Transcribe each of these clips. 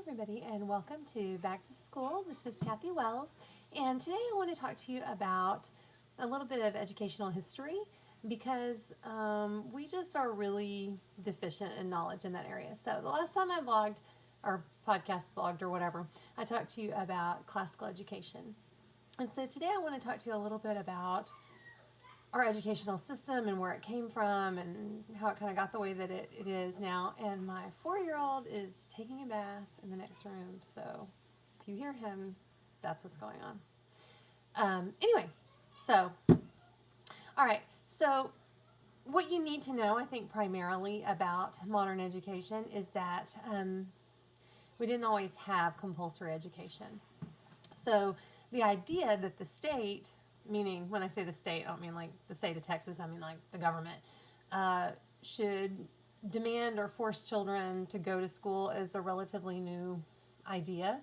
everybody, and welcome to Back to School. This is Kathy Wells, and today I want to talk to you about a little bit of educational history because we just are really deficient in knowledge in that area. So the last time I vlogged, or podcast blogged, or whatever, I talked to you about classical education. And so today I want to talk to you a little bit about our educational system and where it came from and how it kind of got the way that it is now. And my 4-year-old is taking a bath in the next room, so if you hear him, that's what's going on. Anyway, so, all right, so what you need to know, I think, primarily about modern education is that we didn't always have compulsory education. So the idea that the state, meaning when I say the state, I don't mean like the state of Texas, I mean like the government, should demand or force children to go to school is a relatively new idea.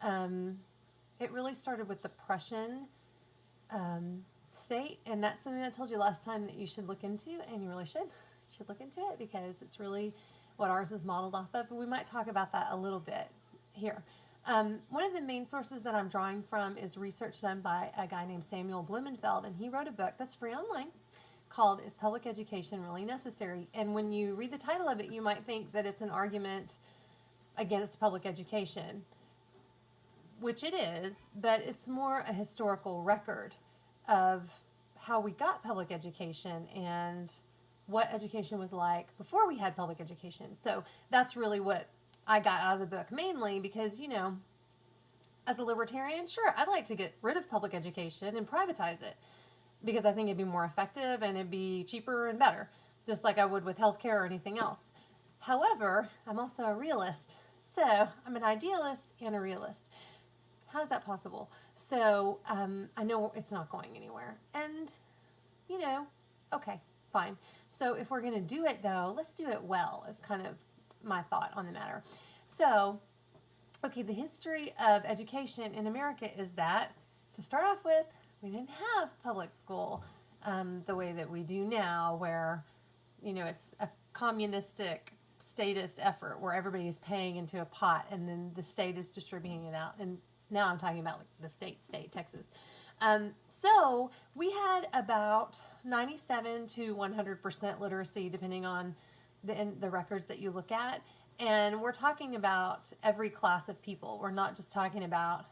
It really started with the Prussian state, and that's something I told you last time that you should look into, and you really should. You should look into it because it's really what ours is modeled off of, and we might talk about that a little bit here. One of the main sources that I'm drawing from is research done by a guy named Samuel Blumenfeld, and he wrote a book that's free online called Is Public Education Really Necessary? And when you read the title of it, you might think that it's an argument against public education, which it is, but it's more a historical record of how we got public education and what education was like before we had public education. So that's really what I got out of the book, mainly because, you know, as a libertarian, sure, I'd like to get rid of public education and privatize it because I think it'd be more effective and it'd be cheaper and better, just like I would with healthcare or anything else. However, I'm also a realist. So I'm an idealist and a realist. How is that possible? So I know it's not going anywhere. And, you know, okay, fine. So if we're going to do it, though, let's do it well, is kind of my thought on the matter. So, okay, the history of education in America is that, to start off with, we didn't have public school the way that we do now, where, you know, it's a communistic statist effort where everybody's paying into a pot and then the state is distributing it out. And now I'm talking about like the state, Texas. So we had about 97 to 100% literacy, depending on the records that you look at. And we're talking about every class of people. We're not just talking about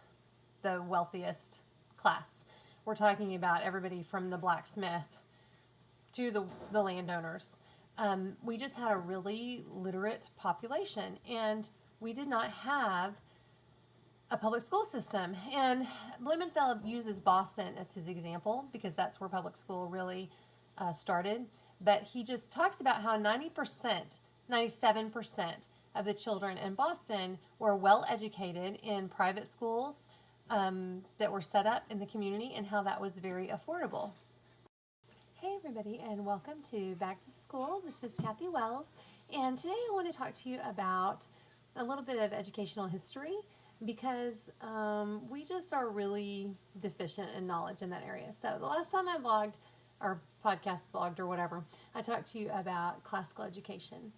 the wealthiest class. We're talking about everybody from the blacksmith to the landowners. We just had a really literate population, and we did not have a public school system. And Blumenfeld uses Boston as his example because that's where public school really started. But he just talks about how 90%, 97% of the children in Boston were well educated in private schools that were set up in the community and how that was very affordable. Hey everybody, and welcome to Back to School. This is Kathy Wells, and today I want to talk to you about a little bit of educational history because we just are really deficient in knowledge in that area. So the last time I vlogged, or podcast blogged, or whatever, I talked to you about classical education.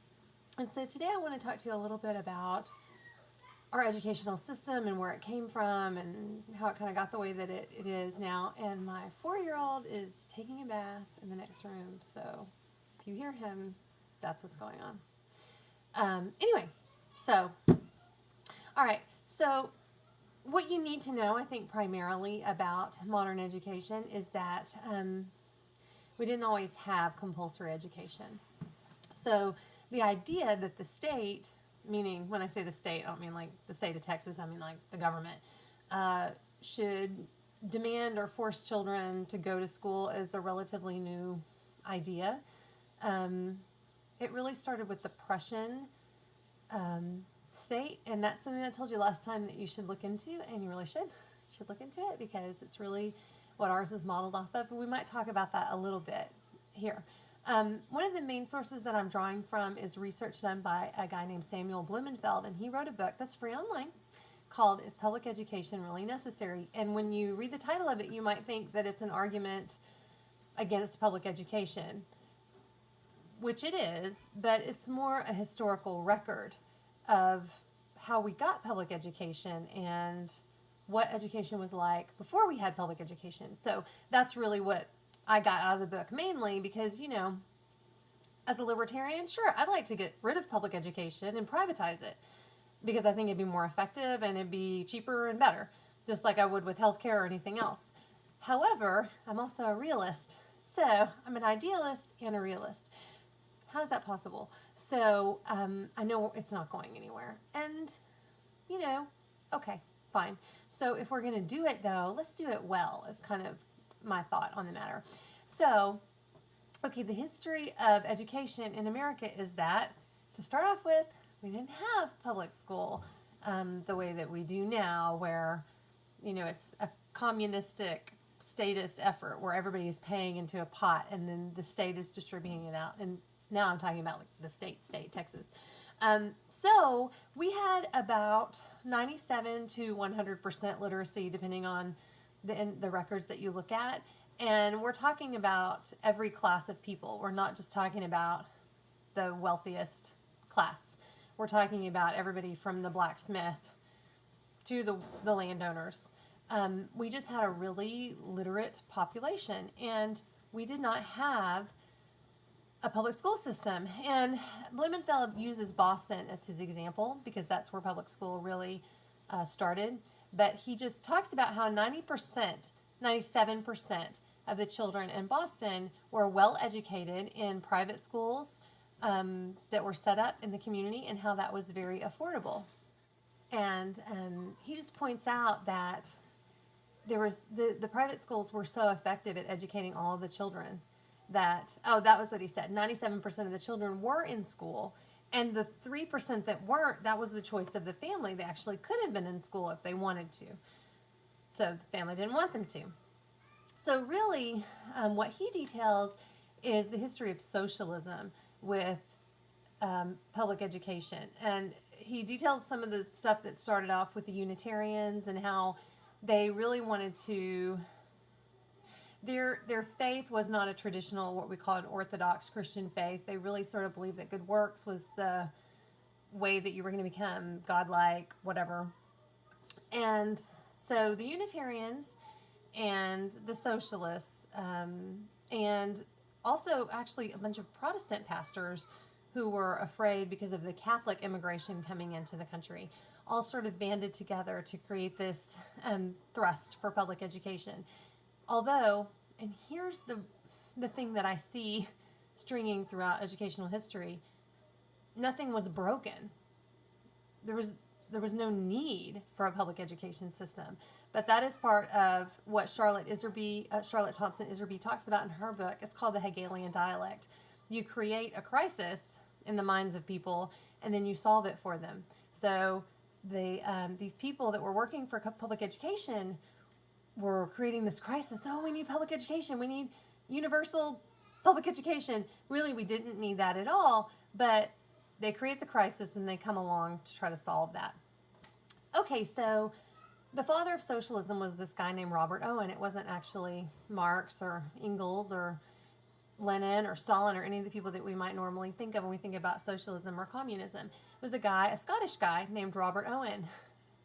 And so today I want to talk to you a little bit about our educational system and where it came from and how it kind of got the way that it is now. And my 4-year-old is taking a bath in the next room, so if you hear him, that's what's going on. Anyway, so, all right, so what you need to know, I think, primarily about modern education is that we didn't always have compulsory education. So the idea that the state, meaning when I say the state, I don't mean like the state of Texas, I mean like the government, should demand or force children to go to school is a relatively new idea. It really started with the Prussian state, and that's something I told you last time that you should look into, and you really should. You should look into it because it's really what ours is modeled off of, and we might talk about that a little bit here. One of the main sources that I'm drawing from is research done by a guy named Samuel Blumenfeld, and he wrote a book that's free online called Is Public Education Really Necessary? And when you read the title of it, you might think that it's an argument against public education, which it is, but it's more a historical record of how we got public education and what education was like before we had public education. So that's really what I got out of the book, mainly because, as a libertarian, sure, I'd like to get rid of public education and privatize it because I think it'd be more effective and it'd be cheaper and better, just like I would with healthcare or anything else. However, I'm also a realist. So I'm an idealist and a realist. How is that possible? So I know it's not going anywhere. And, okay, fine. So if we're going to do it, though, let's do it well, is kind of my thought on the matter. So, okay, the history of education in America is that, to start off with, we didn't have public school the way that we do now, where, it's a communistic statist effort where everybody's paying into a pot and then the state is distributing it out. And now I'm talking about like the state, Texas. So we had about 97 to 100% literacy, depending on the records that you look at. And we're talking about every class of people. We're not just talking about the wealthiest class. We're talking about everybody from the blacksmith to the landowners. We just had a really literate population, and we did not have a public school system. And Blumenfeld uses Boston as his example because that's where public school really started. But he just talks about how 90%, 97% of the children in Boston were well educated in private schools that were set up in the community, and how that was very affordable. And he just points out that there was the private schools were so effective at educating all of the children that was what he said. 97% of the children were in school, and the 3% that weren't, that was the choice of the family. They actually could have been in school if they wanted to. So the family didn't want them to. So really, what he details is the history of socialism with public education. And he details some of the stuff that started off with the Unitarians and how they really wanted to, their faith was not a traditional, what we call an Orthodox Christian faith. They really sort of believed that good works was the way that you were going to become godlike, whatever. And so the Unitarians and the socialists, and also actually a bunch of Protestant pastors who were afraid because of the Catholic immigration coming into the country, all sort of banded together to create this thrust for public education. Although, and here's the thing that I see stringing throughout educational history, nothing was broken. There was no need for a public education system. But that is part of what Charlotte Thompson Iserby talks about in her book. It's called the Hegelian dialect. You create a crisis in the minds of people, and then you solve it for them. So these people that were working for public education were creating this crisis. Oh, we need public education. We need universal public education. Really, we didn't need that at all, but they create the crisis and they come along to try to solve that. Okay, so the father of socialism was this guy named Robert Owen. It wasn't actually Marx or Engels or Lenin or Stalin or any of the people that we might normally think of when we think about socialism or communism. It was a Scottish guy named Robert Owen.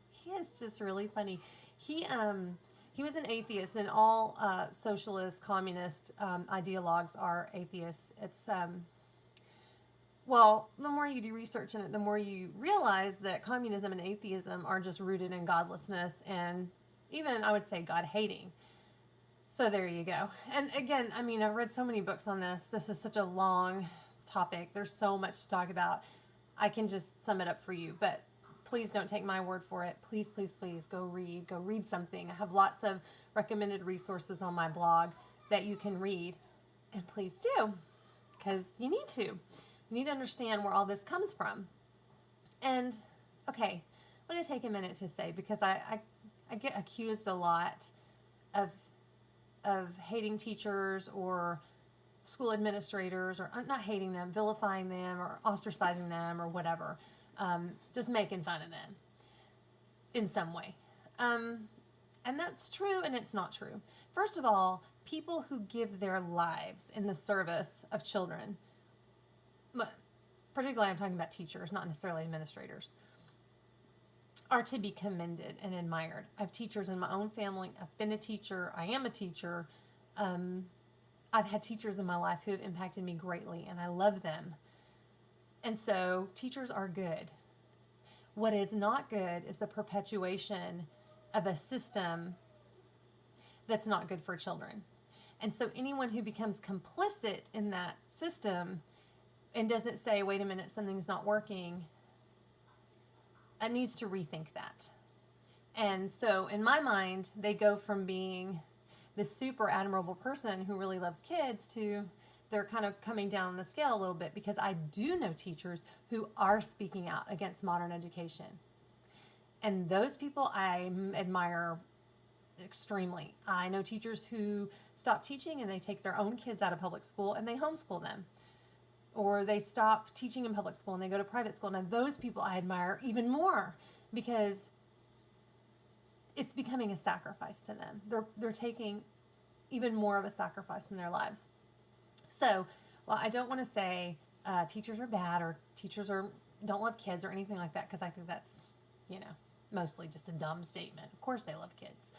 He is just really funny. He was an atheist, and all socialist, communist ideologues are atheists. It's well, the more you do research in it, the more you realize that communism and atheism are just rooted in godlessness and even, I would say, God-hating. So there you go. And again, I mean, I've read so many books on this. This is such a long topic. There's so much to talk about. I can just sum it up for you, but please don't take my word for it. Please, please, please go read something. I have lots of recommended resources on my blog that you can read, and please do, because you need to. You need to understand where all this comes from. And, okay, I'm going to take a minute to say, because I get accused a lot of hating teachers or school administrators, or not hating them, vilifying them, or ostracizing them, or whatever. Just making fun of them in some way. And that's true and it's not true. First of all, people who give their lives in the service of children, but particularly I'm talking about teachers, not necessarily administrators. are to be commended and admired. I have teachers in my own family. I've been a teacher. I am a teacher. I've had teachers in my life who have impacted me greatly, and I love them. And so teachers are good. What is not good is the perpetuation of a system that's not good for children. And so anyone who becomes complicit in that system and doesn't say, wait a minute, something's not working, needs to rethink that. And so in my mind, they go from being this super admirable person who really loves kids to they're kind of coming down on the scale a little bit, because I do know teachers who are speaking out against modern education. And those people I admire extremely. I know teachers who stop teaching and they take their own kids out of public school and they homeschool them. Or they stop teaching in public school and they go to private school. Now those people I admire even more, because it's becoming a sacrifice to them. They're taking even more of a sacrifice in their lives. So, well, I don't want to say teachers are bad or teachers don't love kids or anything like that, because I think that's, mostly just a dumb statement. Of course they love kids.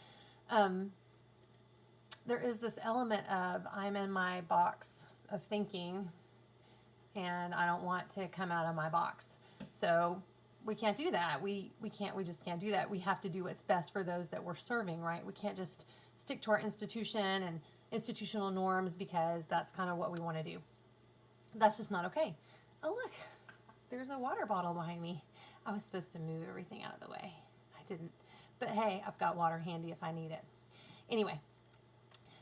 There is this element of I'm in my box of thinking and I don't want to come out of my box. So we can't do that. We just can't do that. We have to do what's best for those that we're serving, right? We can't just stick to our institution and institutional norms because that's kind of what we want to do. That's just not okay. Oh, look, there's a water bottle behind me. I was supposed to move everything out of the way. I didn't. But hey, I've got water handy if I need it. Anyway,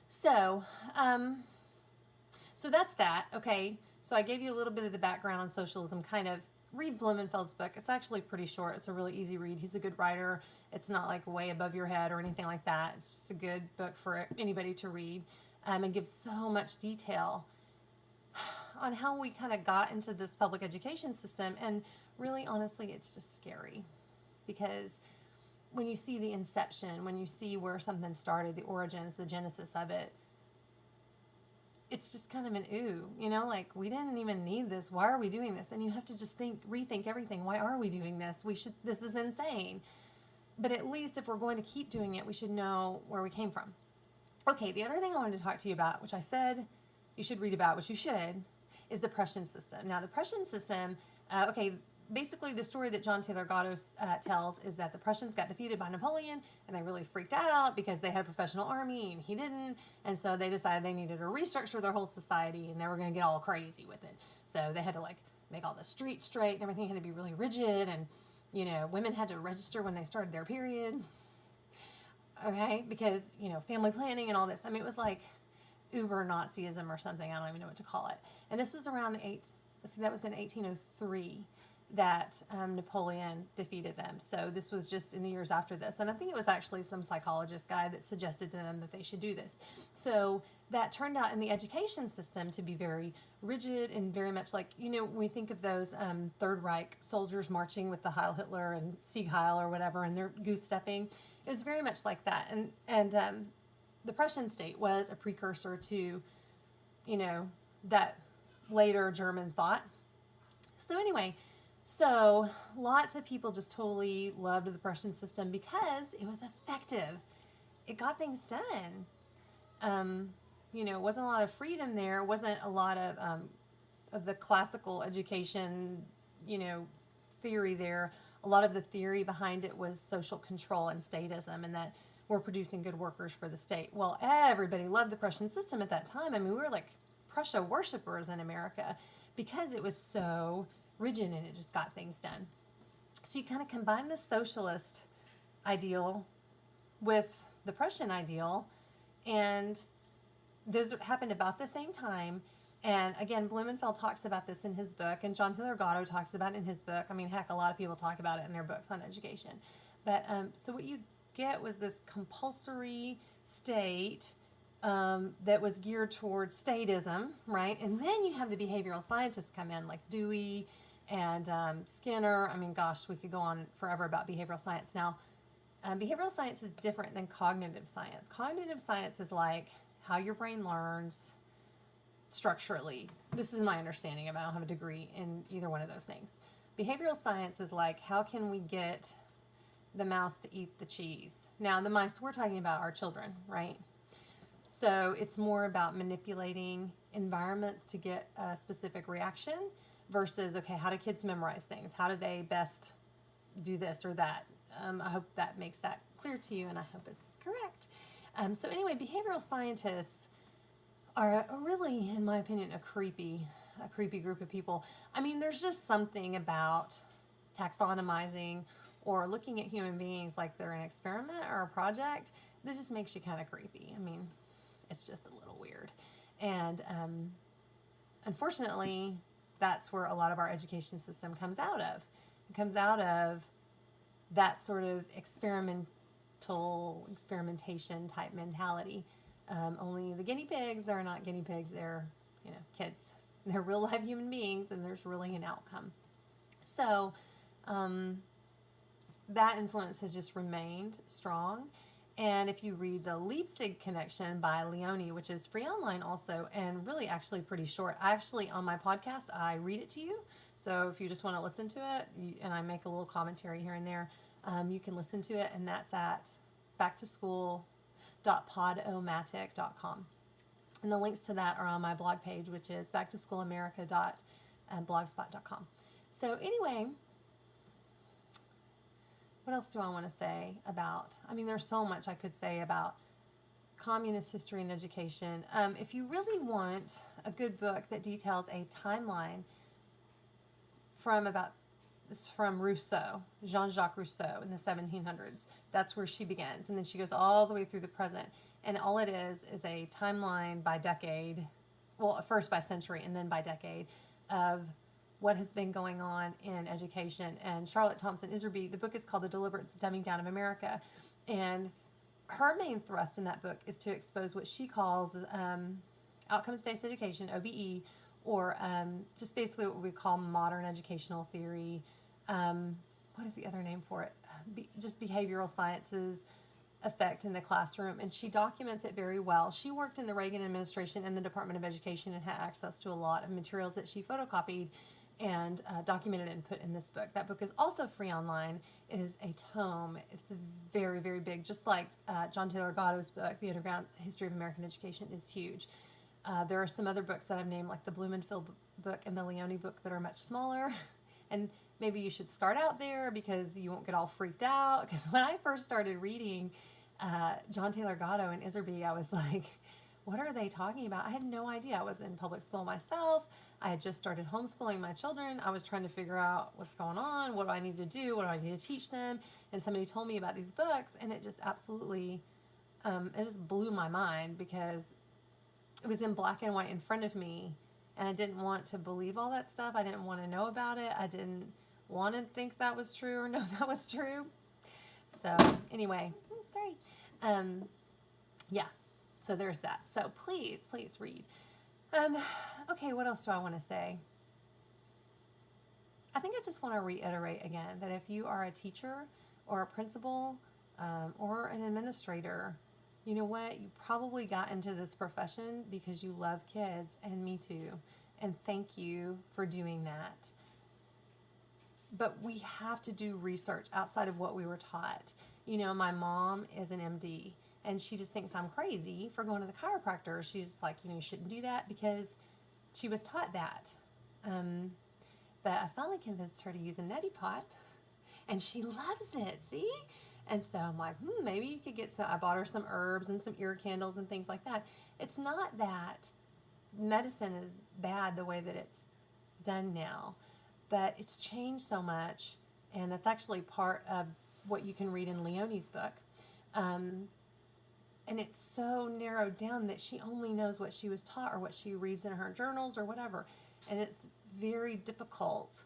so that's that. Okay, so I gave you a little bit of the background on socialism, kind of. Read Blumenfeld's book. It's actually pretty short. It's a really easy read. He's a good writer. It's not like way above your head or anything like that. It's just a good book for anybody to read, and gives so much detail on how we kind of got into this public education system. And really, honestly, it's just scary, because when you see the inception, when you see where something started, the origins, the genesis of it, it's just kind of an ooh, like we didn't even need this. Why are we doing this? And you have to just rethink everything. Why are we doing this? This is insane. But at least if we're going to keep doing it, we should know where we came from. Okay, the other thing I wanted to talk to you about, which I said you should read about, which you should, is the Prussian system. Now, the Prussian system, basically the story that John Taylor Gatto tells is that the Prussians got defeated by Napoleon and they really freaked out because they had a professional army and he didn't. And so they decided they needed to restructure their whole society and they were going to get all crazy with it. So they had to make all the streets straight and everything had to be really rigid, and women had to register when they started their period. Okay, because family planning and all this. I mean, it was like uber Nazism or something. I don't even know what to call it. And this was around that was in 1803 that Napoleon defeated them. So this was just in the years after this. And I think it was actually some psychologist guy that suggested to them that they should do this. So that turned out in the education system to be very rigid and very much like, when we think of those Third Reich soldiers marching with the Heil Hitler and Sieg Heil or whatever, and they're goose stepping, it was very much like that. And the Prussian state was a precursor to, that later German thought. So anyway, so lots of people just totally loved the Prussian system because it was effective. It got things done. It wasn't a lot of freedom there. It wasn't a lot of the classical education, theory there. A lot of the theory behind it was social control and statism, and that we're producing good workers for the state. Well, everybody loved the Prussian system at that time. I mean, we were like Prussia worshipers in America because it was so rigid and it just got things done. So you kind of combine the socialist ideal with the Prussian ideal, and those happened about the same time. And again, Blumenfeld talks about this in his book, and John Taylor Gatto talks about it in his book. I mean, heck, a lot of people talk about it in their books on education. But so what you get was this compulsory state that was geared towards statism, right? And then you have the behavioral scientists come in, like Dewey and Skinner. I mean, gosh, we could go on forever about behavioral science. Now, behavioral science is different than cognitive science. Cognitive science is like how your brain learns structurally. This is my understanding of it. I don't have a degree in either one of those things. Behavioral science is like, how can we get the mouse to eat the cheese. Now, the mice we're talking about are children, right? So it's more about manipulating environments to get a specific reaction versus, okay, how do kids memorize things? How do they best do this or that? I hope that makes that clear to you, and I hope it's correct. So anyway, behavioral scientists are really, in my opinion, a creepy group of people. I mean, there's just something about taxonomizing or looking at human beings like they're an experiment or a project that just makes you kind of creepy. I mean, it's just a little weird. And unfortunately, that's where a lot of our education system comes out of. It comes out of that sort of experimentation type mentality. Only the guinea pigs are not guinea pigs, they're, kids. They're real life human beings, and there's really an outcome. So that influence has just remained strong. And if you read the Leipzig Connection by Leone, which is free online also, and really actually pretty short. Actually, on my podcast, I read it to you. So if you just want to listen to it, and I make a little commentary here and there, you can listen to it, and that's at backtoschool.podomatic.com. And the links to that are on my blog page, which is backtosschoolamerica.blogspot.com. So anyway, what else do I want to say about, there's so much I could say about communist history and education. If you really want a good book that details a timeline from Rousseau, Jean-Jacques Rousseau in the 1700s, that's where she begins. And then she goes all the way through the present. And all it is a timeline by decade, well, first by century and then by decade, of what has been going on in education. And Charlotte Thompson Iserby, the book is called The Deliberate Dumbing Down of America. And her main thrust in that book is to expose what she calls outcomes-based education, OBE, or just basically what we call modern educational theory. What is the other name for it? Just behavioral sciences effect in the classroom, and she documents it very well. She worked in the Reagan administration in the Department of Education and had access to a lot of materials that she photocopied and documented and put in this book. That book is also free online. It is a tome. It's very, very big, just like John Taylor Gatto's book, The Underground History of American Education, is huge. There are some other books that I've named, like the Blumenfeld book and the Leone book, that are much smaller. And maybe you should start out there because you won't get all freaked out. Because when I first started reading John Taylor Gatto and Iserby, I was like, what are they talking about? I had no idea. I was in public school myself. I had just started homeschooling my children. I was trying to figure out what's going on. What do I need to do? What do I need to teach them? And somebody told me about these books, and it just absolutely, it just blew my mind because it was in black and white in front of me, and I didn't want to believe all that stuff. I didn't want to know about it. I didn't want to think that was true or know that was true. So anyway, sorry. Yeah, so there's that. So please read. Okay, what else do I want to say? I think I just want to reiterate again that if you are a teacher or a principal or an administrator, you know what? You probably got into this profession because you love kids, and me too. And thank you for doing that. But we have to do research outside of what we were taught. My mom is an MD, and she just thinks I'm crazy for going to the chiropractor. She's like, you shouldn't do that because she was taught that. But I finally convinced her to use a neti pot, and she loves it, see? And so I'm like, maybe you could get some. I bought her some herbs and some ear candles and things like that. It's not that medicine is bad the way that it's done now, but it's changed so much, and that's actually part of what you can read in Leone's book. And it's so narrowed down that she only knows what she was taught or what she reads in her journals or whatever. And it's very difficult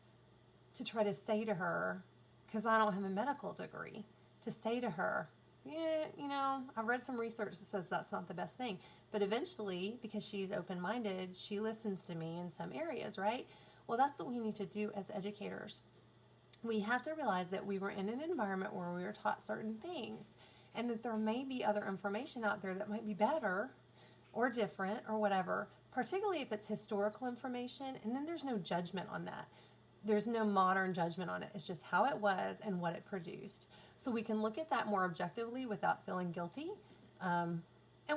to try to say to her, because I don't have a medical degree, to say to her, I've read some research that says that's not the best thing. But eventually, because she's open-minded, she listens to me in some areas, right? Well, that's what we need to do as educators. We have to realize that we were in an environment where we were taught certain things, and that there may be other information out there that might be better or different or whatever, particularly if it's historical information, and then there's no judgment on that. There's no modern judgment on it. It's just how it was and what it produced. So we can look at that more objectively without feeling guilty. And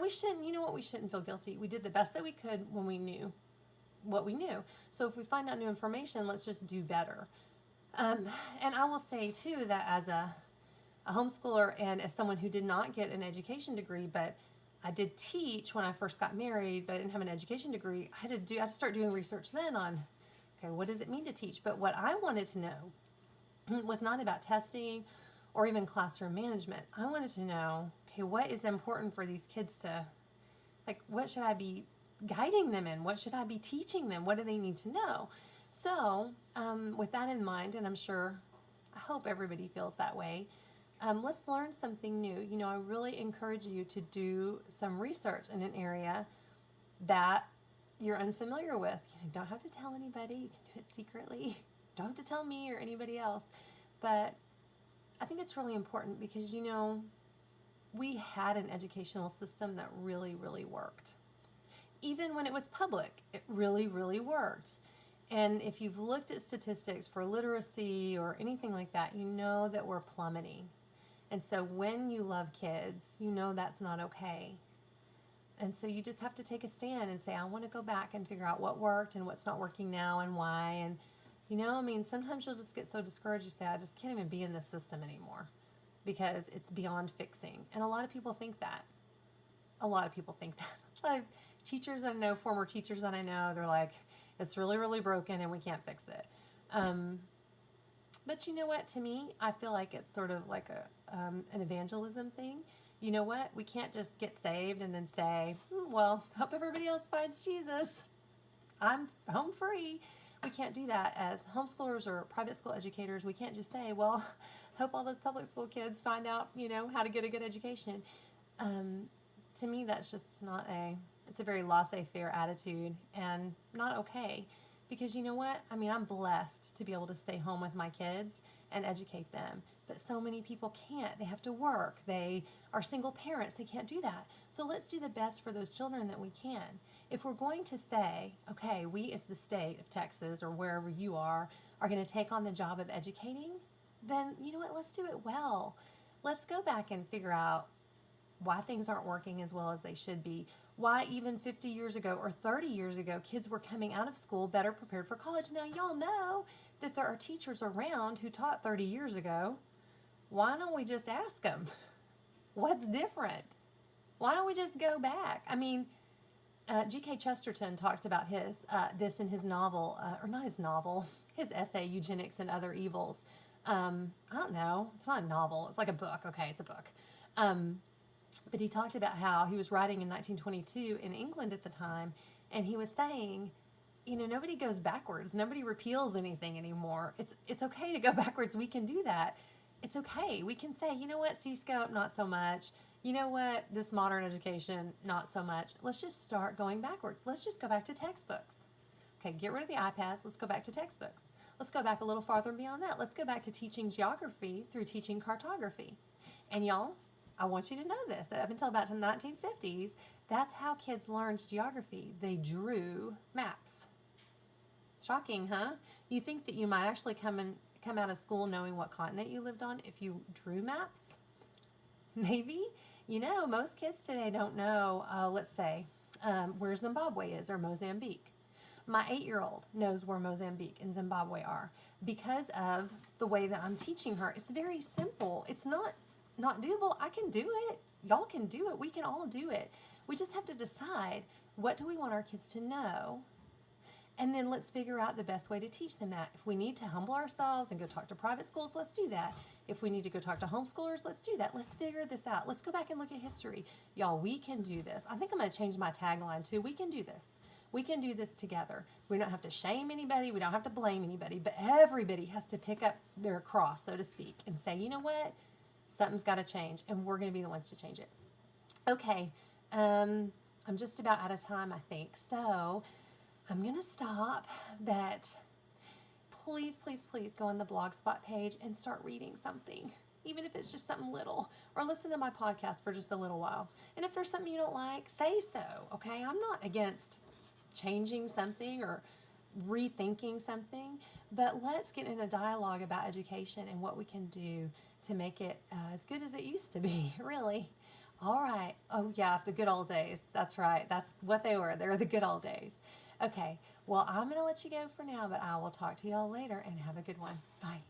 we shouldn't, you know what, we shouldn't feel guilty. We did the best that we could when we knew what we knew. So if we find out new information, let's just do better. And I will say too that as a homeschooler and as someone who did not get an education degree, but I did teach when I first got married, but I didn't have an education degree. I had to start doing research then on, okay, what does it mean to teach? But what I wanted to know was not about testing or even classroom management. I wanted to know, okay, what is important for these kids to, like, what should I be guiding them in? What should I be teaching them? What do they need to know? So with that in mind, and I hope everybody feels that way, let's learn something new. You know, I really encourage you to do some research in an area that you're unfamiliar with. You don't have to tell anybody. You can do it secretly. Don't have to tell me or anybody else. But I think it's really important because, you know, we had an educational system that really, really worked. Even when it was public, it really, really worked. And if you've looked at statistics for literacy or anything like that, you know that we're plummeting. And so when you love kids, you know that's not okay. And so you just have to take a stand and say, I want to go back and figure out what worked and what's not working now and why. And, you know, I mean, sometimes you'll just get so discouraged, you say, I just can't even be in this system anymore because it's beyond fixing. And a lot of people think that. A lot of people think that. Like teachers I know, former teachers that I know, they're like, it's really, really broken and we can't fix it. But you know what? To me, I feel like it's sort of like an evangelism thing. You know what? We can't just get saved and then say, well, hope everybody else finds Jesus. I'm home free. We can't do that as homeschoolers or private school educators. We can't just say, well, hope all those public school kids find out, you know, how to get a good education. To me, that's just it's a very laissez-faire attitude and not okay. Because you know what? I mean, I'm blessed to be able to stay home with my kids and educate them. But so many people can't. They have to work. They are single parents. They can't do that. So let's do the best for those children that we can. If we're going to say, okay, we as the state of Texas or wherever you are going to take on the job of educating, then you know what? Let's do it well. Let's go back and figure out why things aren't working as well as they should be. Why even 50 years ago or 30 years ago, kids were coming out of school better prepared for college. Now, y'all know that there are teachers around who taught 30 years ago. Why don't we just ask them? What's different? Why don't we just go back? I mean, G.K. Chesterton talked about this in his novel, or not his novel, his essay, Eugenics and Other Evils. I don't know. It's not a novel. It's like a book. Okay, it's a book. But he talked about how he was writing in 1922 in England at the time, and he was saying, you know, nobody goes backwards. Nobody repeals anything anymore. It's okay to go backwards. We can do that. It's okay. We can say, you know what, C-Scope, not so much. You know what, this modern education, not so much. Let's just start going backwards. Let's just go back to textbooks. Okay, get rid of the iPads. Let's go back to textbooks. Let's go back a little farther beyond that. Let's go back to teaching geography through teaching cartography. And y'all, I want you to know this. Up until about the 1950s, that's how kids learned geography. They drew maps. Shocking, huh? You think that you might actually come out of school knowing what continent you lived on if you drew maps? Maybe. You know, most kids today don't know, let's say, where Zimbabwe is or Mozambique. My 8-year-old knows where Mozambique and Zimbabwe are because of the way that I'm teaching her. It's very simple. It's not doable. I can do it. Y'all can do it. We can all do it. We just have to decide, what do we want our kids to know? And then let's figure out the best way to teach them that. If we need to humble ourselves and go talk to private schools, let's do that. If we need to go talk to homeschoolers, let's do that. Let's figure this out. Let's go back and look at history. Y'all, we can do this. I think I'm going to change my tagline too. We can do this. We can do this together. We don't have to shame anybody. We don't have to blame anybody. But everybody has to pick up their cross, so to speak, and say, you know what? Something's got to change, and we're going to be the ones to change it. Okay, I'm just about out of time, I think. So I'm going to stop, but please, please, please go on the Blogspot page and start reading something, even if it's just something little, or listen to my podcast for just a little while. And if there's something you don't like, say so, okay? I'm not against changing something or rethinking something, but let's get in a dialogue about education and what we can do to make it as good as it used to be, really. All right. Oh, yeah, the good old days. That's right. That's what they were. They were the good old days. Okay. Well, I'm going to let you go for now, but I will talk to y'all later and have a good one. Bye.